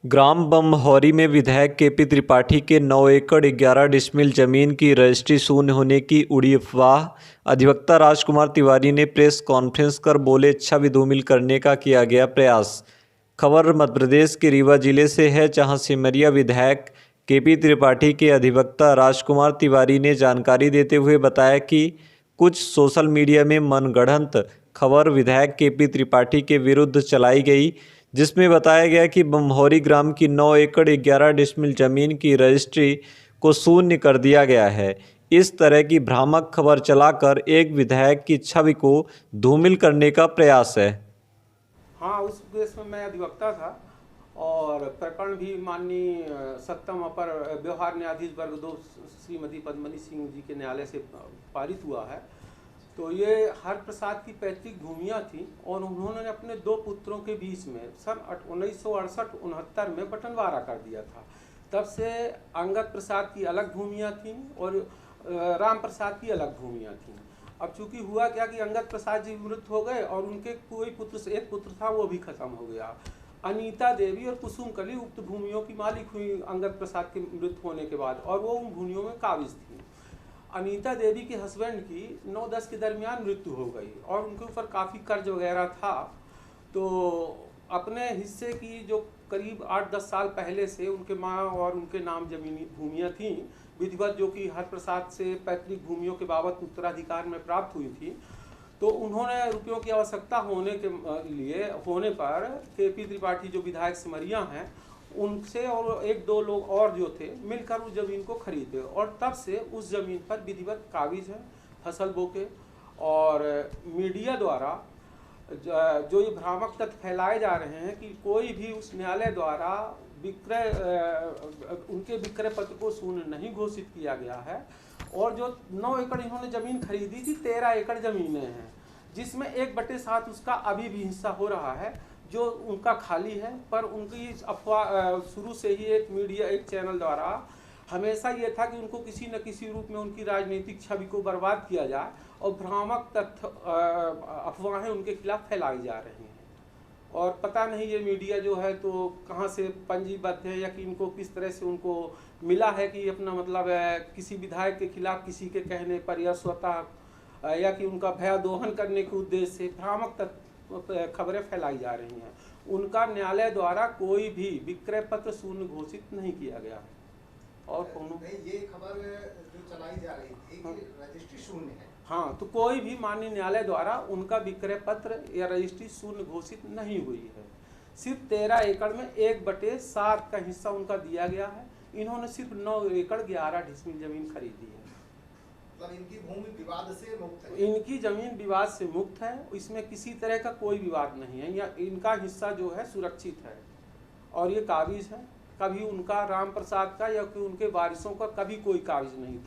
ग्राम बमहौरी में विधायक केपी त्रिपाठी के 9 एकड़ 11 डिसमिल जमीन की रजिस्ट्री शून्य होने की उड़ी अफवाह। अधिवक्ता राजकुमार तिवारी ने प्रेस कॉन्फ्रेंस कर बोले, छवि धूमिल करने का किया गया प्रयास। खबर मध्य प्रदेश के रीवा जिले से है, जहां सिमरिया विधायक केपी त्रिपाठी के अधिवक्ता राजकुमार तिवारी ने जानकारी देते हुए बताया कि कुछ सोशल मीडिया में मनगढ़ंत खबर विधायक केपी त्रिपाठी के विरुद्ध चलाई गई, जिसमें बताया गया कि बमहौरी ग्राम की 9 एकड़ 11 डिसमिल जमीन की रजिस्ट्री को शून्य कर दिया गया है। इस तरह की भ्रामक खबर चलाकर एक विधायक की छवि को धूमिल करने का प्रयास है। हाँ, उस केस में मैं अधिवक्ता था और प्रकरण भी माननीय सत्तम अपर व्यवहार न्यायाधीश वर्ग 2 श्रीमती पद्मनी सिंह जी के न्यायालय से पारित हुआ है। तो ये हर प्रसाद की पैतृक भूमियाँ थी और उन्होंने अपने 2 पुत्रों के बीच में सन 1968-69 में बंटवारा कर दिया था। तब से अंगद प्रसाद की अलग भूमियाँ थीं और राम प्रसाद की अलग भूमियाँ थीं। अब चूंकि हुआ क्या कि अंगद प्रसाद जी मृत हो गए और उनके कोई पुत्र से एक पुत्र था, वो भी खत्म हो गया। अनीता देवी और कुसुम कली उक्त भूमियों की मालिक हुई अंगद प्रसाद के मृत होने के बाद, और वो उन भूमियों में काबिज थी। अनीता देवी के हस्बैंड की 9-10 के दरमियान मृत्यु हो गई और उनके ऊपर काफ़ी कर्ज वगैरह था। तो अपने हिस्से की जो करीब 8-10 साल पहले से उनके माँ और उनके नाम जमीनी भूमियाँ थीं विधिवत, जो कि हर प्रसाद से पैतृक भूमियों के बाबत उत्तराधिकार में प्राप्त हुई थी। तो उन्होंने रुपयों की आवश्यकता होने पर केपी त्रिपाठी जो विधायक सिमरिया हैं, उनसे और 1-2 लोग और जो थे मिलकर उस जमीन को खरीदे और तब से उस जमीन पर विधिवत काबिज है फसल बोके। और मीडिया द्वारा जो ये भ्रामक तथ्य फैलाए जा रहे हैं कि कोई भी उस न्यायालय द्वारा उनके विक्रय पत्र को शून्य नहीं घोषित किया गया है। और जो 9 एकड़ इन्होंने जमीन खरीदी थी, 13 एकड़ जमीनें हैं, जिसमें 1/7 उसका अभी भी हिस्सा हो रहा है जो उनका खाली है। पर उनकी अफवाह शुरू से ही एक चैनल द्वारा हमेशा ये था कि उनको किसी न किसी रूप में उनकी राजनीतिक छवि को बर्बाद किया जाए और भ्रामक तथ्य अफवाहें उनके खिलाफ फैलाई जा रही हैं। और पता नहीं ये मीडिया जो है तो कहाँ से पंजीबद्ध है या कि इनको किस तरह से उनको मिला है कि अपना मतलब किसी विधायक के खिलाफ किसी के कहने पर या स्वतः या कि उनका भयादोहन करने के उद्देश्य से भ्रामक खबरें फैलाई जा रही हैं। उनका न्यायालय द्वारा कोई भी विक्रय पत्र शून्य घोषित नहीं किया गया है। और ये खबर जो चलाई जा रही थी कि रजिस्ट्री शून्य है, हाँ, तो कोई भी माननीय न्यायालय द्वारा उनका विक्रय पत्र या रजिस्ट्री शून्य घोषित नहीं हुई है। सिर्फ 13 एकड़ में 1/7 का हिस्सा उनका दिया गया है। इन्होंने सिर्फ 9 एकड़ 11 डिसमिल जमीन खरीदी है। मतलब इनकी भूमि विवाद से मुक्त है, इनकी जमीन विवाद से मुक्त है, इसमें किसी तरह का कोई विवाद नहीं है या इनका हिस्सा जो है सुरक्षित है और ये काबिज है। कभी उनका राम प्रसाद का या कि उनके वारिसों का कभी कोई काबिज नहीं था।